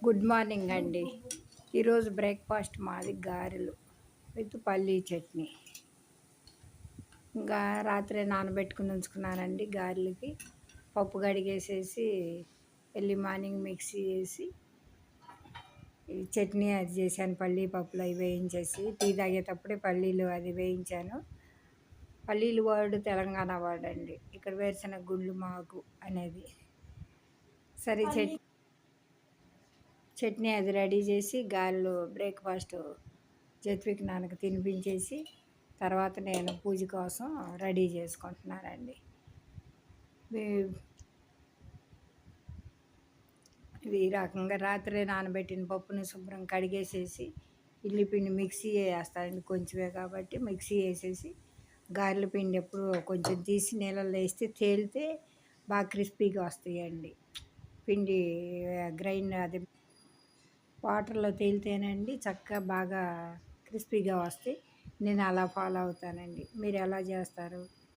Good morning అండి. ఈరోజు breakfast మాది గారెలు విత్ పల్లీ చట్నీ. ఇంకా రాత్రే నానబెట్టుకుని ఉంచుకున్నానండి గారెలకి. పప్పు కడిగేసేసి ఎర్లీ మార్నింగ్ మిక్సీ వేసి ఈ చట్నీ అది చేశాను. పల్లీ పప్పులు అవి వేయించేసి టీ తాగేటప్పుడే పల్లీలు అది వేయించాను. పల్లీలు వర్డ్ తెలంగాణ వర్డ్ అండి. ఇక్కడ వేరుశనగ గుళ్ళు మాకు అనేది. సరే చట్నీ అది రెడీ చేసి గారెలు బ్రేక్ఫాస్ట్ జత్విక్ నాన్నకి తినిపించేసి తర్వాత నేను పూజ కోసం రెడీ చేసుకుంటున్నానండి. ఇది ఈ రకంగా రాత్రే నానబెట్టిన పప్పుని శుభ్రం కడిగేసేసి పిండి మిక్సీ వేస్తానండి. కొంచెమే కాబట్టి మిక్సీ వేసేసి గారెల పిండి ఎప్పుడు కొంచెం తీసి నీళ్ళల్లో వేస్తే తేలితే బాగా క్రిస్పీగా వస్తాయండి. పిండి గ్రైండ్ అది వాటర్లో తేలితేనండి చక్కగా బాగా క్రిస్పీగా వస్తాయి. నేను అలా ఫాలో అవుతానండి. మీరు ఎలా చేస్తారు?